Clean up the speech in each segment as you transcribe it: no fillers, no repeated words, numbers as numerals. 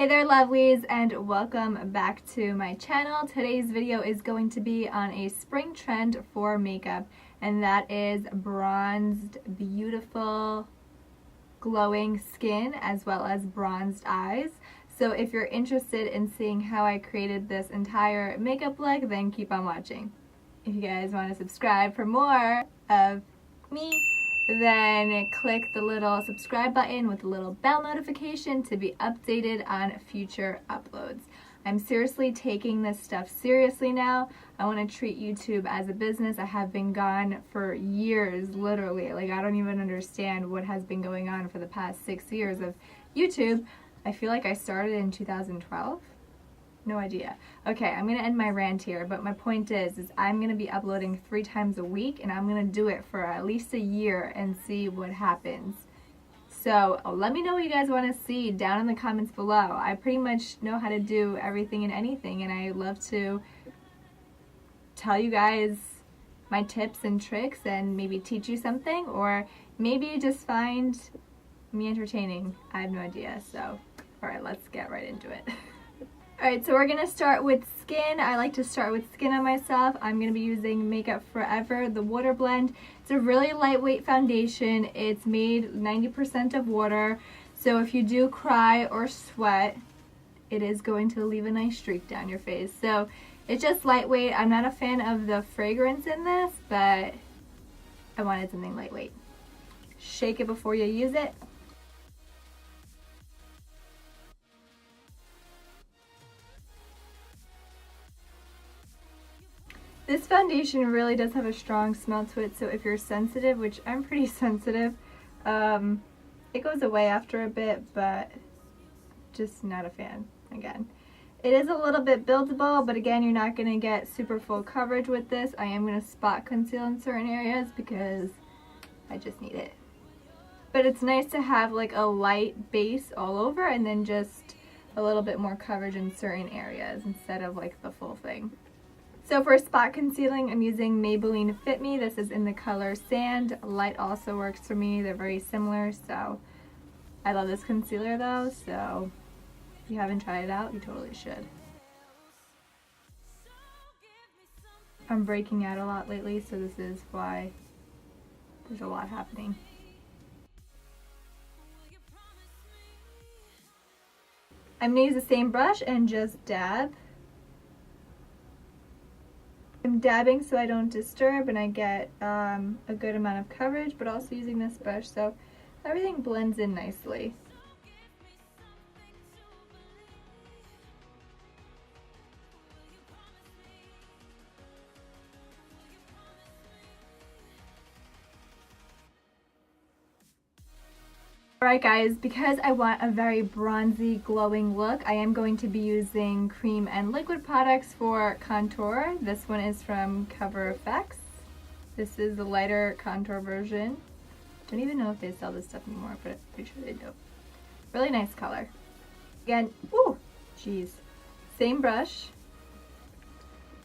Hey there lovelies, and welcome back to my channel. Today's video is going to be on a spring trend for makeup, and that is bronzed, beautiful, glowing skin as well as bronzed eyes. So if you're interested in seeing how I created this entire makeup look, then keep on watching. If you guys want to subscribe for more of me, then click the little subscribe button with the little bell notification to be updated on future uploads. I'm seriously taking this stuff seriously now. I want to treat YouTube as a business. I have been gone for years, literally. Like, I don't even understand what has been going on for the past 6 years of YouTube. I feel like I started in 2012. No idea. Okay, I'm going to end my rant here, but my point is I'm going to be uploading 3 times a week, and I'm going to do it for at least a year and see what happens. So let me know what you guys want to see down in the comments below. I pretty much know how to do everything and anything, and I love to tell you guys my tips and tricks and maybe teach you something, or maybe just find me entertaining. I have no idea. So, alright, let's get right into it. Alright, so we're going to start with skin. I like to start with skin on myself. I'm going to be using Makeup Forever, the Water Blend. It's a really lightweight foundation. It's made 90% of water. So if you do cry or sweat, it is going to leave a nice streak down your face. So it's just lightweight. I'm not a fan of the fragrance in this, but I wanted something lightweight. Shake it before you use it. This foundation really does have a strong smell to it, so if you're sensitive, which I'm pretty sensitive, it goes away after a bit, but just not a fan, again. It is a little bit buildable, but again, you're not going to get super full coverage with this. I am going to spot conceal in certain areas because I just need it. But it's nice to have like a light base all over and then just a little bit more coverage in certain areas instead of like the full thing. So for spot concealing, I'm using Maybelline Fit Me. This is in the color Sand. Light also works for me. They're very similar, so I love this concealer though, so if you haven't tried it out, you totally should. I'm breaking out a lot lately, so this is why there's a lot happening. I'm going to use the same brush and just dab. I'm dabbing so I don't disturb and I get a good amount of coverage, but also using this brush so everything blends in nicely. Alright guys, because I want a very bronzy, glowing look, I am going to be using cream and liquid products for contour. This one is from Cover FX. This is the lighter contour version. Don't even know if they sell this stuff anymore, but I'm pretty sure they do. Really nice color. Again, ooh, jeez. Same brush.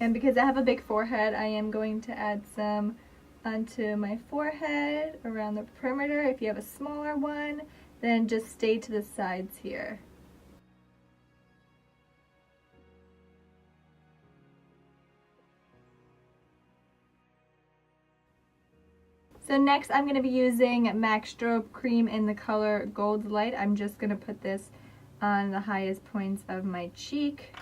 And because I have a big forehead, I am going to add some onto my forehead around the perimeter. If you have a smaller one, then just stay to the sides here. So next I'm going to be using MAC Strobe Cream in the color Gold Light. I'm just going to put this on the highest points of my cheek.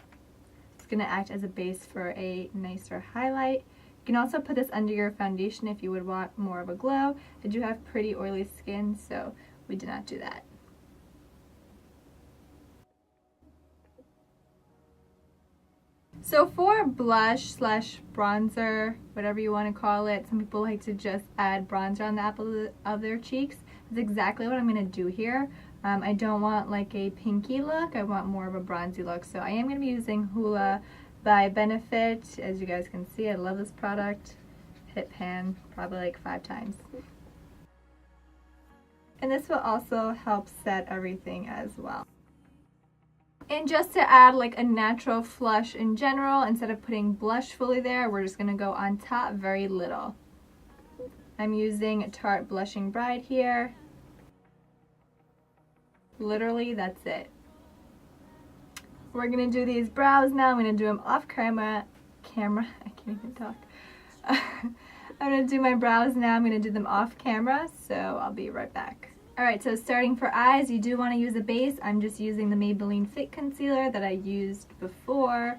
It's going to act as a base for a nicer highlight. You can also put this under your foundation if you would want more of a glow. I do have pretty oily skin, so we did not do that. So for blush slash bronzer, whatever you want to call it, some people like to just add bronzer on the apple of their cheeks. That's exactly what I'm going to do here. I don't want like a pinky look, I want more of a bronzy look. So I am going to be using Hoola by Benefit. As you guys can see, I love this product. Hit pan probably like 5 times. And this will also help set everything as well. And just to add like a natural flush in general, instead of putting blush fully there, we're just going to go on top very little. I'm using Tarte Blushing Bride here. Literally, that's it. We're gonna do these brows now. I'm gonna do them off camera. I can't even talk. I'm gonna do my brows now. I'm gonna do them off camera, so I'll be right back. Alright, so starting for eyes, you do want to use a base. I'm just using the Maybelline Fit Concealer that I used before.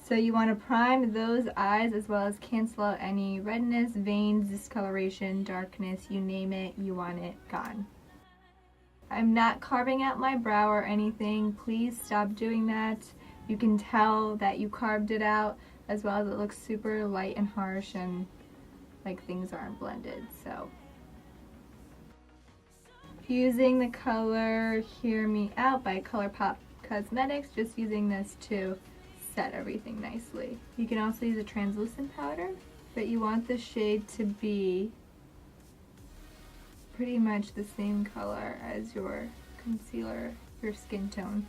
So you want to prime those eyes as well as cancel out any redness, veins, discoloration, darkness, you name it, you want it gone. I'm not carving out my brow or anything. Please stop doing that. You can tell that you carved it out, as well as it looks super light and harsh and like things aren't blended. So using the color Hear Me Out by ColourPop Cosmetics, just using this to set everything nicely. You can also use a translucent powder, but you want the shade to be pretty much the same color as your concealer, your skin tone.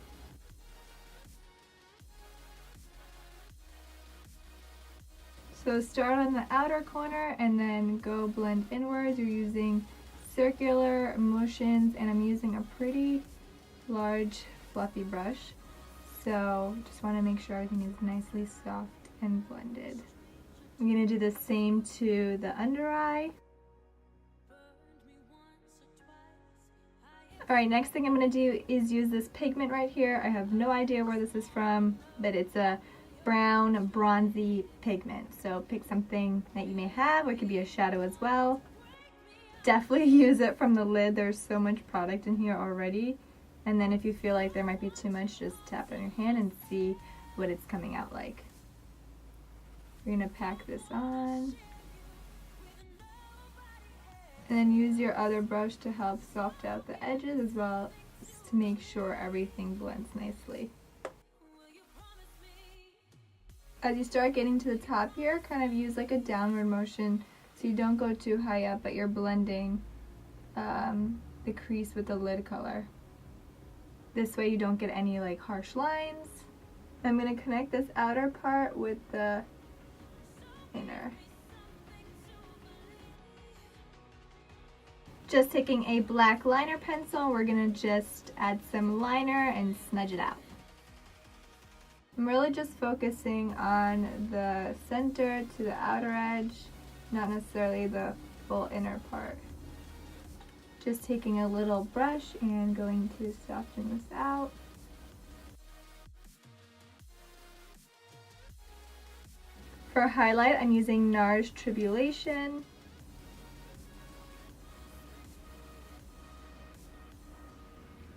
So start on the outer corner and then go blend inwards. You're using circular motions, and I'm using a pretty large fluffy brush, so just want to make sure everything is nicely soft and blended. I'm going to do the same to the under eye. Alright, next thing I'm going to do is use this pigment right here. I have no idea where this is from, but it's a brown bronzy pigment, so pick something that you may have, or it could be a shadow as well. Definitely use it from the lid. There's so much product in here already. And then if you feel like there might be too much, just tap it on your hand and see what it's coming out like. We're going to pack this on. And then use your other brush to help soft out the edges, as well as to make sure everything blends nicely. As you start getting to the top here, kind of use like a downward motion so you don't go too high up, but you're blending the crease with the lid color. This way you don't get any like harsh lines. I'm going to connect this outer part with the inner. Just taking a black liner pencil, we're going to just add some liner and smudge it out. I'm really just focusing on the center to the outer edge, not necessarily the full inner part. Just taking a little brush and going to soften this out. For highlight, I'm using NARS Tribulation.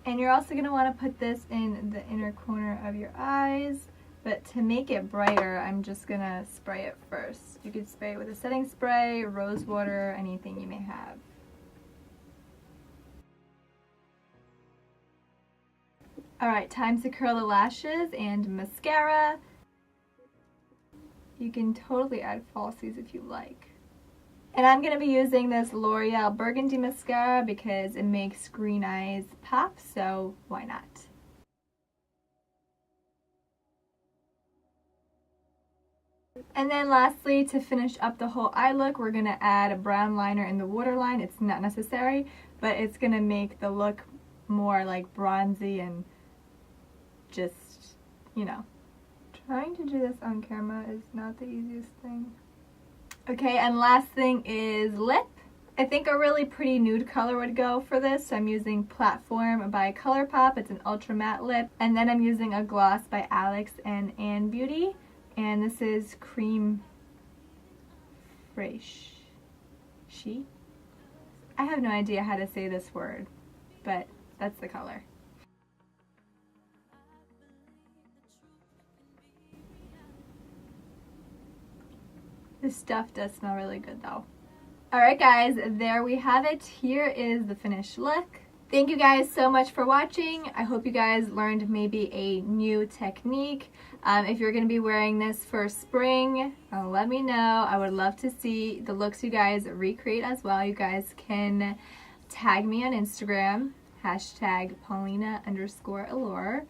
And you're also going to want to put this in the inner corner of your eyes, but to make it brighter, I'm just going to spray it first. You could spray it with a setting spray, rose water, anything you may have. Alright, time to curl the lashes and mascara. You can totally add falsies if you like. And I'm going to be using this L'Oreal Burgundy Mascara because it makes green eyes pop, so why not? And then lastly, to finish up the whole eye look, we're going to add a brown liner in the waterline. It's not necessary, but it's going to make the look more like bronzy and just, you know. Trying to do this on camera is not the easiest thing. Okay, and last thing is lip. I think a really pretty nude color would go for this. So I'm using Platform by ColourPop. It's an ultra matte lip. And then I'm using a gloss by Alex and Ann Beauty. And this is Cream Fraiche. I have no idea how to say this word, but that's the color. This stuff does smell really good though. Alright guys, there we have it. Here is the finished look. Thank you guys so much for watching. I hope you guys learned maybe a new technique. If you're going to be wearing this for spring, let me know. I would love to see the looks you guys recreate as well. You guys can tag me on Instagram, #Paulina_Allure.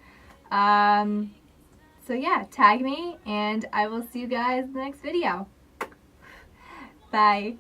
So yeah, tag me and I will see you guys in the next video. Bye.